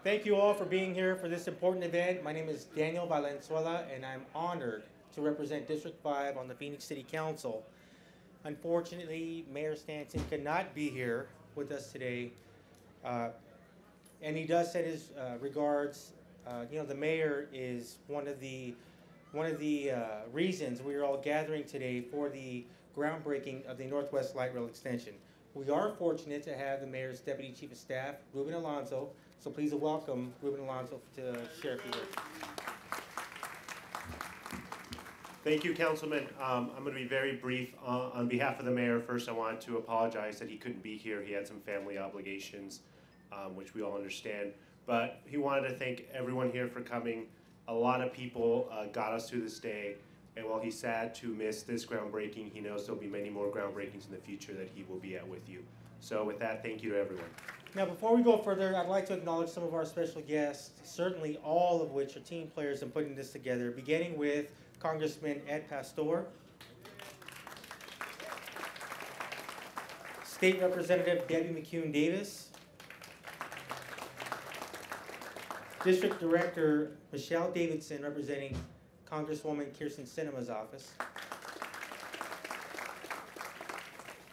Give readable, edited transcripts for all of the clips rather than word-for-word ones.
Thank you all for being here for this important event. My name is Daniel Valenzuela, and I'm honored to represent District 5 on the Phoenix City Council. Unfortunately, Mayor Stanton could not be here with us today, and he does send his regards. The mayor is one of the reasons we are all gathering today for the groundbreaking of the Northwest Light Rail extension. We are fortunate to have the mayor's deputy chief of staff, Ruben Alonso. So please welcome Ruben Alonso to share a few words. Thank you, Councilman. I'm going to be very brief. On behalf of the mayor, first I want to apologize that he couldn't be here. He had some family obligations, which we all understand. But he wanted to thank everyone here for coming. A lot of people got us through this day. And while he's sad to miss this groundbreaking, he knows there'll be many more groundbreakings in the future that he will be at with you. So with that, thank you to everyone. Now, before we go further, I'd like to acknowledge some of our special guests, certainly all of which are team players in putting this together, beginning with Congressman Ed Pastor, State Representative Debbie McCune Davis, District Director Michelle Davidson representing Congresswoman Kirsten Sinema's office,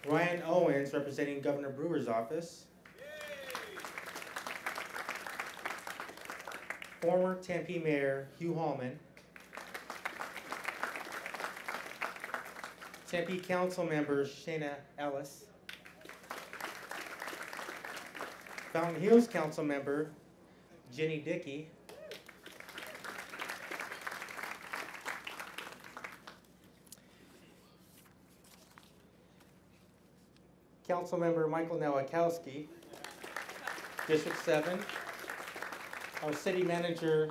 Ryan Owens representing Governor Brewer's office, former Tempe Mayor Hugh Hallman, Tempe Council Member Shana Ellis, Fountain Hills Council Member Jenny Dickey, Council Member Michael Nowakowski, District 7, our City Manager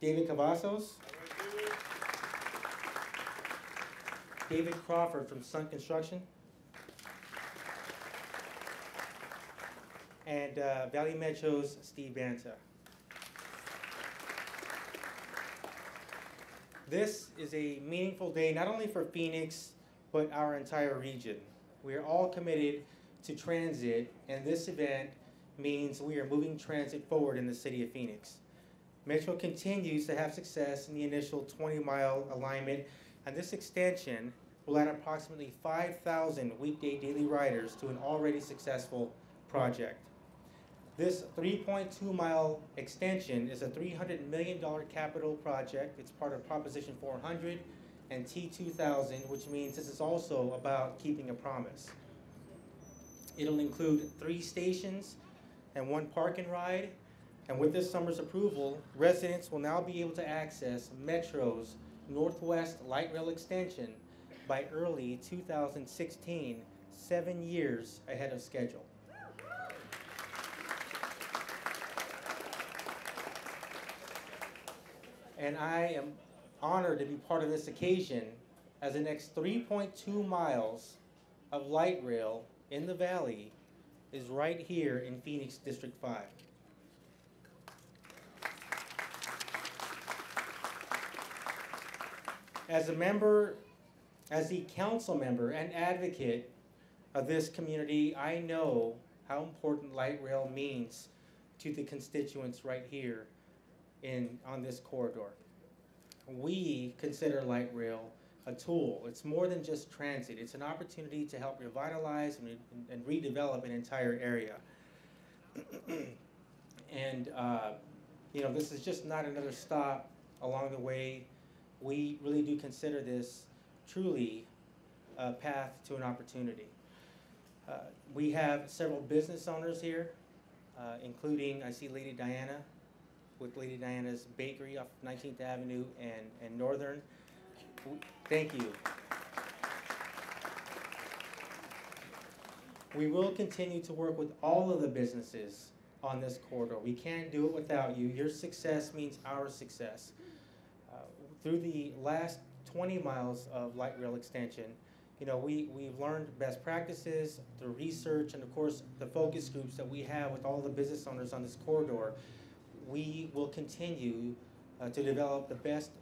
David Cavazos, David Crawford from Sun Construction, and Valley Metro's Steve Banta. This is a meaningful day not only for Phoenix, but our entire region. We are all committed to transit, and this event means we are moving transit forward in the city of Phoenix. Metro continues to have success in the initial 20-mile alignment, and this extension will add approximately 5,000 weekday daily riders to an already successful project. This 3.2-mile extension is a $300 million capital project. It's part of Proposition 400 and T2000, which means this is also about keeping a promise. It'll include 3 stations and 1 park and ride, and with this summer's approval, residents will now be able to access Metro's Northwest Light Rail extension by early 2016, 7 years ahead of schedule. And I am honored to be part of this occasion as the next 3.2 miles of light rail in the valley is right here in Phoenix District 5. As the council member and advocate of this community, I know how important light rail means to the constituents right here on this corridor. We consider light rail a tool. It's more than just transit. It's an opportunity to help revitalize and redevelop an entire area. And this is just not another stop along the way. We really do consider this truly a path to an opportunity. We have several business owners here, including, I see Lady Diana, with Lady Diana's Bakery off 19th Avenue and Northern. Thank you. We will continue to work with all of the businesses on this corridor. We can't do it without you. Your success means our success. Through the last 20 miles of light rail extension, we've learned best practices through research and, of course, the focus groups that we have with all the business owners on this corridor. We will continue to develop the best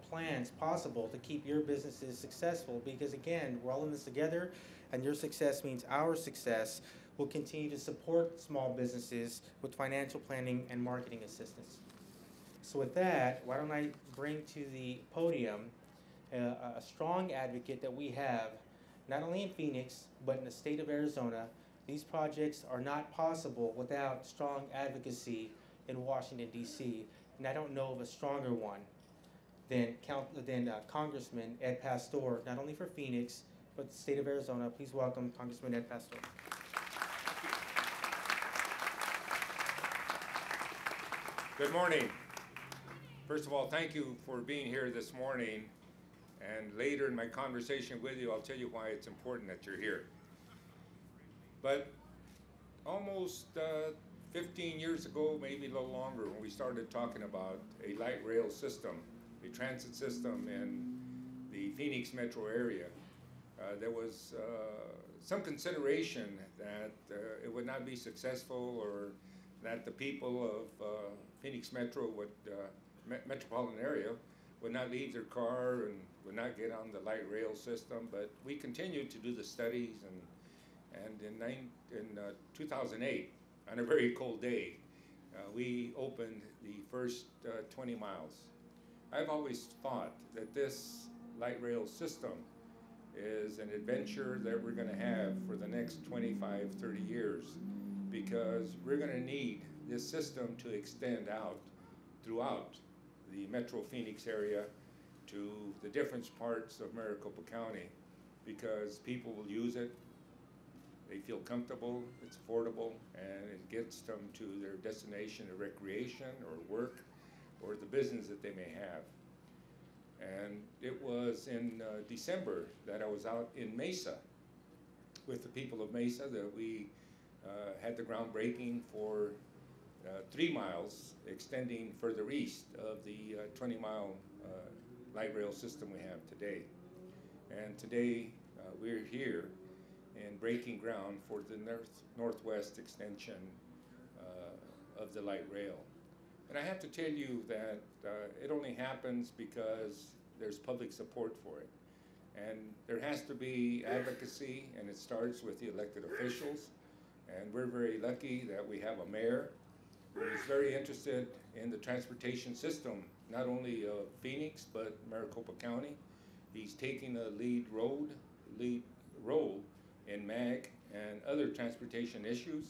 plans possible to keep your businesses successful because, again, we're all in this together, and your success means our success. will continue to support small businesses with financial planning and marketing assistance. So with that, why don't I bring to the podium a strong advocate that we have, not only in Phoenix, but in the state of Arizona. These projects are not possible without strong advocacy in Washington, D.C., and I don't know of a stronger one than Congressman Ed Pastor, not only for Phoenix, but the state of Arizona. Please welcome Congressman Ed Pastor. Good morning. First of all, thank you for being here this morning. And later in my conversation with you, I'll tell you why it's important that you're here. But almost 15 years ago, maybe a little longer, when we started talking about a light rail system, a transit system in the Phoenix metro area, there was some consideration that it would not be successful, or that the people of Phoenix metro metropolitan area would not leave their car and would not get on the light rail system. But we continued to do the studies, and in 2008, on a very cold day, we opened the first 20 miles. I've always thought that this light rail system is an adventure that we're going to have for the next 25, 30 years, because we're going to need this system to extend out throughout the Metro Phoenix area to the different parts of Maricopa County, because people will use it, they feel comfortable, it's affordable, and it gets them to their destination of recreation or work or the business that they may have. And it was in December that I was out in Mesa with the people of Mesa that we had the groundbreaking for 3 miles extending further east of the 20-mile light rail system we have today. And today we're here in breaking ground for the northwest extension of the light rail. And I have to tell you that it only happens because there's public support for it. And there has to be advocacy, and it starts with the elected officials. And we're very lucky that we have a mayor who is very interested in the transportation system, not only of Phoenix, but Maricopa County. He's taking a lead role in MAG and other transportation issues.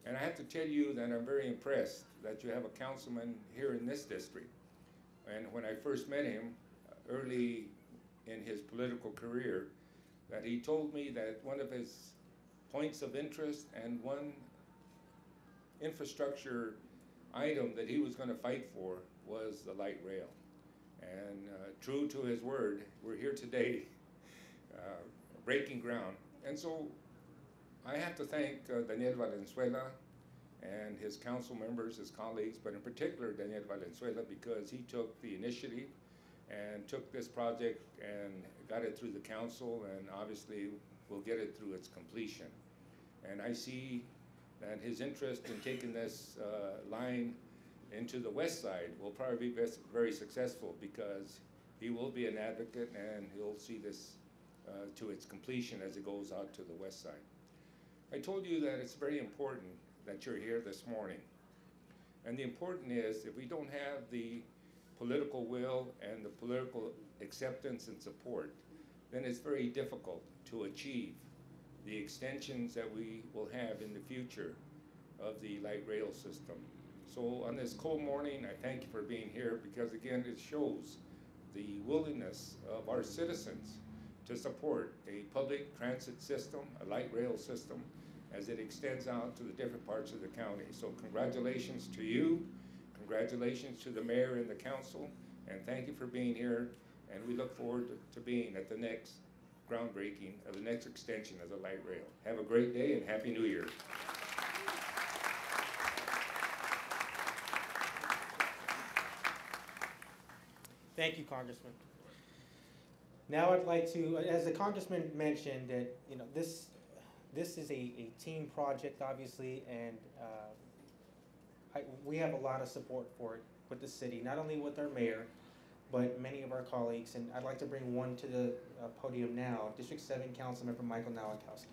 And I have to tell you that I'm very impressed that you have a councilman here in this district. And when I first met him early in his political career, that he told me that one of his points of interest and one infrastructure item that he was going to fight for was the light rail. And true to his word, we're here today breaking ground. And so I have to thank Daniel Valenzuela and his council members, his colleagues, but in particular Daniel Valenzuela, because he took the initiative and took this project and got it through the council, and obviously will get it through its completion. And I see that his interest in taking this line into the west side will probably be very successful, because he will be an advocate and he'll see this to its completion as it goes out to the west side. I told you that it's very important that you're here this morning. And the important is, if we don't have the political will and the political acceptance and support, then it's very difficult to achieve the extensions that we will have in the future of the light rail system. So on this cold morning, I thank you for being here, because again, it shows the willingness of our citizens to support a public transit system, a light rail system, as it extends out to the different parts of the county. So congratulations to you, congratulations to the mayor and the council, and thank you for being here. And we look forward to being at the next groundbreaking of the next extension of the light rail. Have a great day and Happy New Year. Thank you, Congressman. Now I'd like to, as the Congressman mentioned, that this is a team project, obviously, and we have a lot of support for it with the city, not only with our mayor, but many of our colleagues. And I'd like to bring one to the podium now, District 7 Councilmember Michael Nowakowski.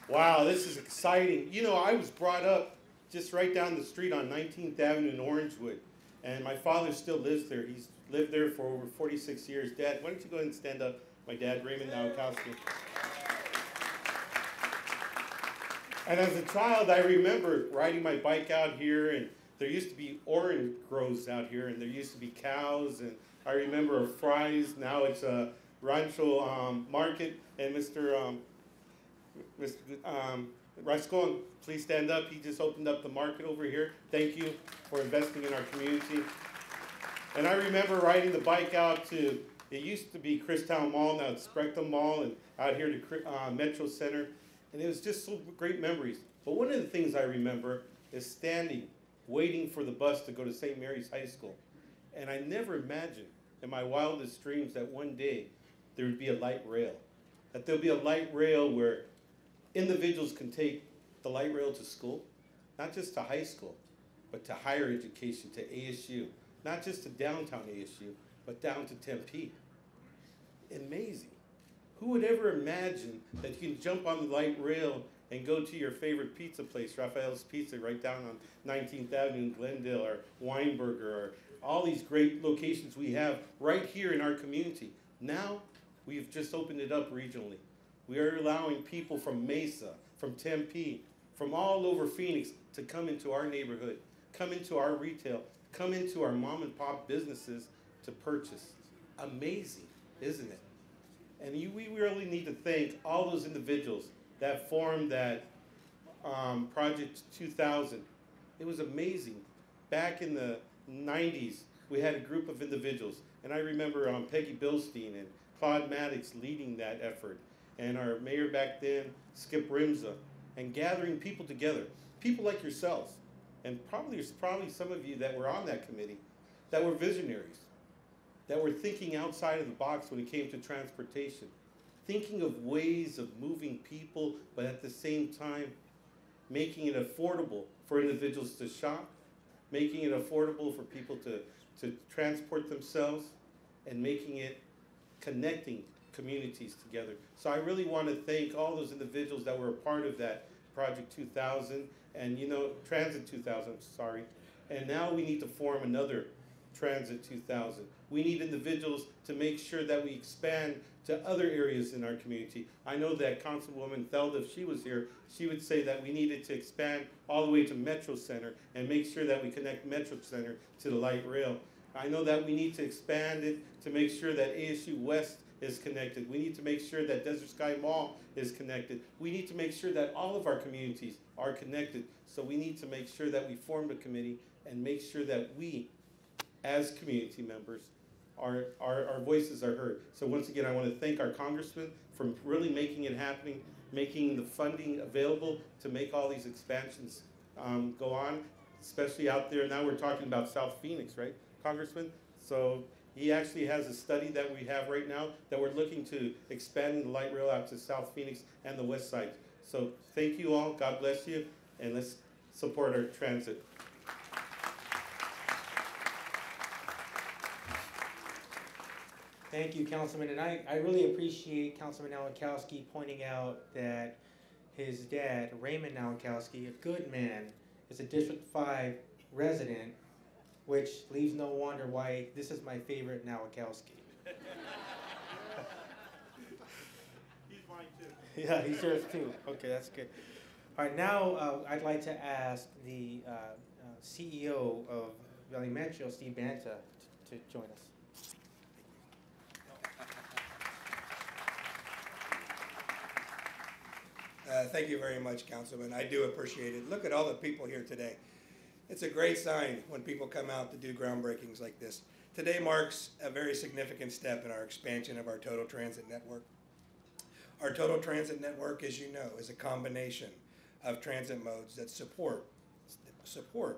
Wow, this is exciting. You know, I was brought up just right down the street on 19th Avenue in Orangewood, and my father still lives there. He's lived there for over 46 years. Dad, why don't you go ahead and stand up? My dad, Raymond Nowakowski. And as a child, I remember riding my bike out here, and there used to be orange groves out here, and there used to be cows, and I remember Fry's. Now it's a Rancho Market, and Mr. Rascon, please stand up. He just opened up the market over here. Thank you for investing in our community. And I remember riding the bike out to, it used to be Christown Mall, now it's Spectrum Mall, and out here to Metro Center. And it was just so great memories. But one of the things I remember is standing, waiting for the bus to go to St. Mary's High School. And I never imagined in my wildest dreams that one day there would be a light rail. That there'll be a light rail where individuals can take the light rail to school, not just to high school, but to higher education, to ASU. Not just to downtown ASU, but down to Tempe. Amazing. Who would ever imagine that you can jump on the light rail and go to your favorite pizza place, Raphael's Pizza, right down on 19th Avenue in Glendale, or Weinberger, or all these great locations we have right here in our community. Now, we've just opened it up regionally. We are allowing people from Mesa, from Tempe, from all over Phoenix to come into our neighborhood, come into our retail, come into our mom and pop businesses to purchase. Amazing, isn't it? And we really need to thank all those individuals that formed that Project 2000. It was amazing. Back in the 90s, we had a group of individuals, and I remember Peggy Bilstein and Claude Maddox leading that effort, and our mayor back then, Skip Rimza, and gathering people together, people like yourselves, and probably some of you that were on that committee that were visionaries, that were thinking outside of the box when it came to transportation, thinking of ways of moving people, but at the same time, making it affordable for individuals to shop, making it affordable for people to transport themselves, and making it connecting communities together. So I really want to thank all those individuals that were a part of that Project 2000, and Transit 2000, sorry. And now we need to form another Transit 2000. We need individuals to make sure that we expand to other areas in our community. I know that Councilwoman Felda, if she was here, she would say that we needed to expand all the way to Metro Center and make sure that we connect Metro Center to the light rail. I know that we need to expand it to make sure that ASU West is connected. We need to make sure that Desert Sky Mall is connected. We need to make sure that all of our communities are connected. So we need to make sure that we form a committee and make sure that we, as community members, our voices are heard. So once again, I want to thank our congressman for really making it happening, making the funding available to make all these expansions go on, especially out there. Now we're talking about South Phoenix, right, Congressman? So he actually has a study that we have right now that we're looking to expanding the light rail out to South Phoenix and the west side. So thank you all, God bless you, and let's support our transit. Thank you, Councilman, and I really appreciate Councilman Nowakowski pointing out that his dad, Raymond Nowakowski, a good man, is a District 5 resident, which leaves no wonder why this is my favorite Nowakowski. He's mine too. Yeah, he's yours too. Okay, that's good. All right, now I'd like to ask the CEO of Valley Metro, Steve Banta, to join us. Thank you very much, Councilman. I do appreciate it. Look at all the people here today. It's a great sign when people come out to do groundbreakings like this. Today marks a very significant step in our expansion of our total transit network. Our total transit network, as you know, is a combination of transit modes that support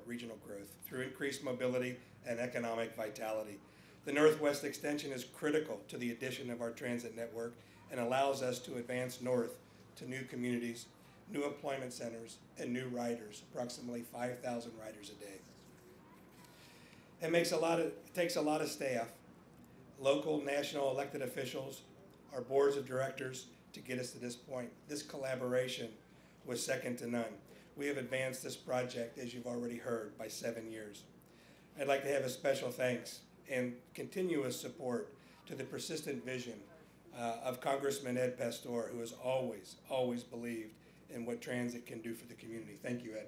regional growth through increased mobility and economic vitality. The Northwest Extension is critical to the addition of our transit network and allows us to advance north to new communities, new employment centers, and new riders, approximately 5,000 riders a day. It takes a lot of staff, local, national elected officials, our boards of directors to get us to this point. This collaboration was second to none. We have advanced this project, as you've already heard, by 7 years. I'd like to have a special thanks and continuous support to the persistent vision of Congressman Ed Pastor, who has always believed in what transit can do for the community. Thank you, Ed.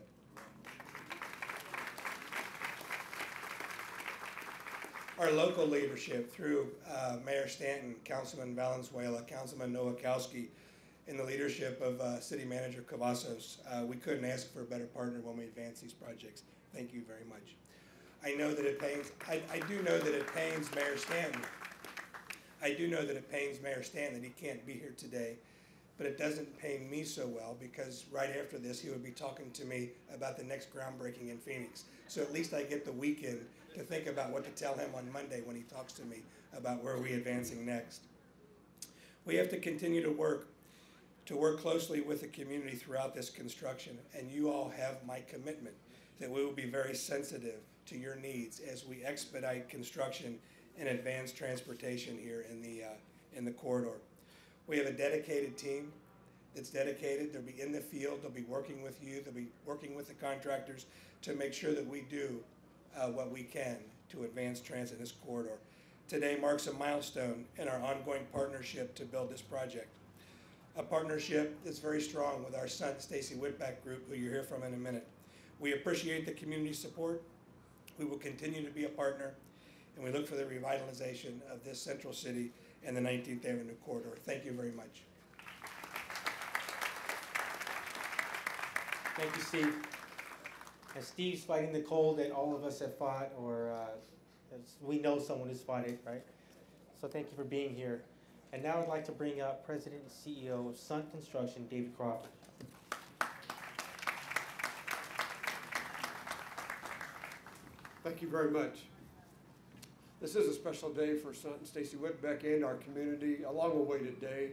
Our local leadership through Mayor Stanton, Councilman Valenzuela, Councilman Nowakowski, and the leadership of City Manager Cavazos, we couldn't ask for a better partner when we advance these projects. Thank you very much. I know that it pains, I do know that it pains Mayor Stanton. I do know that it pains Mayor Stanton that he can't be here today, but it doesn't pain me so well because right after this he would be talking to me about the next groundbreaking in Phoenix. So at least I get the weekend to think about what to tell him on Monday when he talks to me about where we're advancing next. We have to continue to work closely with the community throughout this construction, and you all have my commitment that we will be very sensitive to your needs as we expedite construction and advance transportation here in the corridor. We have a dedicated team that's dedicated. They'll be in the field. They'll be working with you. They'll be working with the contractors to make sure that we do what we can to advance transit in this corridor. Today marks a milestone in our ongoing partnership to build this project. A partnership that's very strong with our son, Stacy Whitbeck Group, who you'll hear from in a minute. We appreciate the community support. We will continue to be a partner, and we look for the revitalization of this central city and the 19th Avenue corridor. Thank you very much. Thank you, Steve. And Steve's fighting the cold that all of us have fought, or we know someone who's fought it, right? So thank you for being here. And now I'd like to bring up President and CEO of Sun Construction, David Crawford. Thank you very much. This is a special day for Sun, Stacy Whitbeck, and our community, a long-awaited day.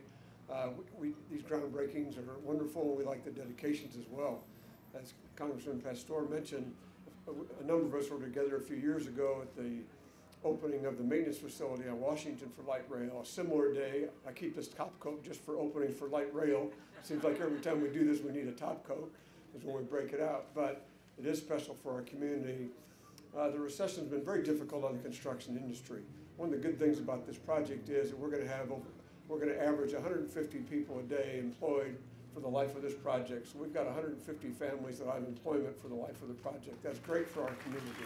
These groundbreakings are wonderful. We like the dedications as well. As Congressman Pastor mentioned, a number of us were together a few years ago at the opening of the maintenance facility on Washington for light rail. A similar day. I keep this top coat just for opening for light rail. Seems like every time we do this, we need a top coat, is when we break it out. But it is special for our community. The recession has been very difficult on the construction industry. One of the good things about this project is that we're going to average 150 people a day employed for the life of this project. So we've got 150 families that have employment for the life of the project. That's great for our community.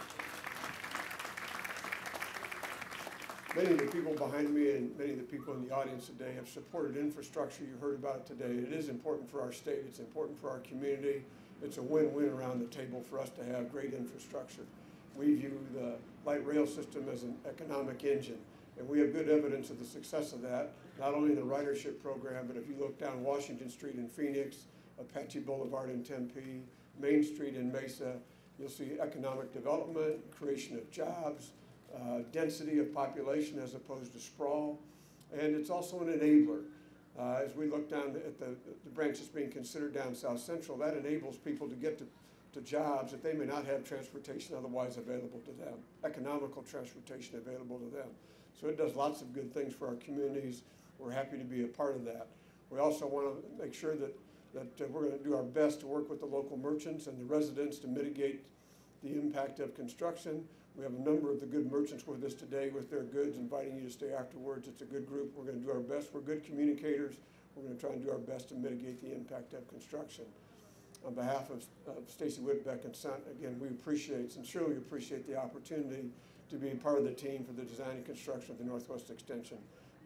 Many of the people behind me and many of the people in the audience today have supported infrastructure. You heard about it today. It is important for our state. It's important for our community. It's a win-win around the table for us to have great infrastructure. We view the light rail system as an economic engine, and we have good evidence of the success of that, not only in the ridership program, but if you look down Washington Street in Phoenix, Apache Boulevard in Tempe, Main Street in Mesa, you'll see economic development, creation of jobs, density of population as opposed to sprawl, and it's also an enabler. As we look down at the branch that's being considered down South Central, that enables people to get to jobs that they may not have transportation otherwise available to them, economical transportation available to them. So it does lots of good things for our communities. We're happy to be a part of that. We also want to make sure that we're going to do our best to work with the local merchants and the residents to mitigate the impact of construction. We have a number of the good merchants with us today with their goods, inviting you to stay afterwards. It's a good group. We're going to do our best. We're good communicators. We're going to try and do our best to mitigate the impact of construction. On behalf of Stacy Whitbeck and Sun, again, we sincerely appreciate the opportunity to be part of the team for the design and construction of the Northwest Extension.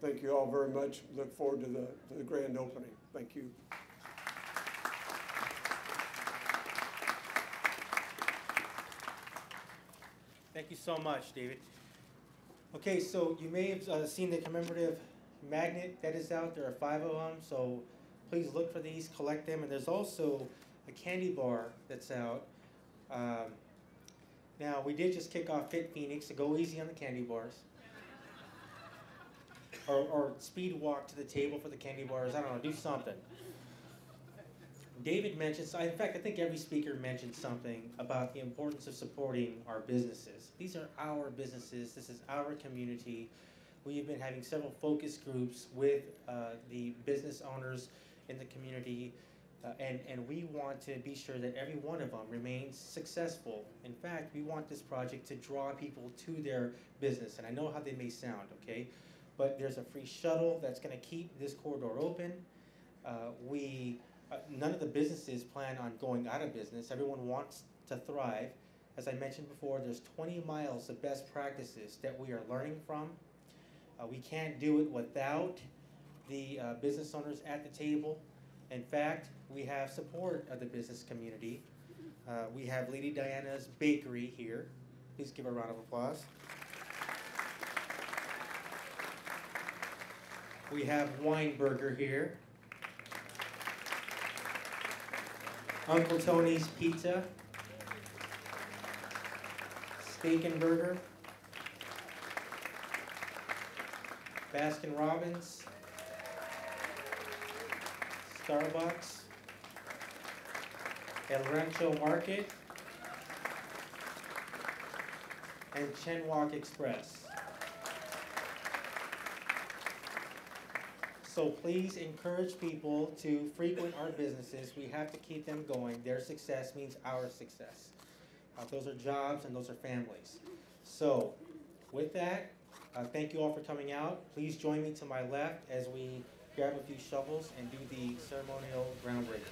Thank you all very much. Look forward to the grand opening. Thank you. Thank you so much, David. Okay, so you may have seen the commemorative magnet that is out. There are 5 of them, so please look for these, collect them, and there's also a candy bar that's out. Now, we did just kick off Fit Phoenix, so go easy on the candy bars. Or speed walk to the table for the candy bars. I don't know, do something. David mentioned, in fact, I think every speaker mentioned something about the importance of supporting our businesses. These are our businesses. This is our community. We have been having several focus groups with the business owners in the community. And we want to be sure that every one of them remains successful. In fact, we want this project to draw people to their business, and I know how they may sound, okay? But there's a free shuttle that's gonna keep this corridor open. None of the businesses plan on going out of business. Everyone wants to thrive. As I mentioned before, there's 20 miles of best practices that we are learning from. We can't do it without the business owners at the table. In fact, we have support of the business community. We have Lady Diana's Bakery here. Please give her a round of applause. We have Weinberger here. Uncle Tony's Pizza. Steak and Burger. Baskin Robbins. Starbucks. El Rancho Market. And Chenwalk Express. So please encourage people to frequent our businesses. We have to keep them going. Their success means our success. Those are jobs and those are families. So with that, thank you all for coming out. Please join me to my left as we grab a few shovels and do the ceremonial groundbreaking.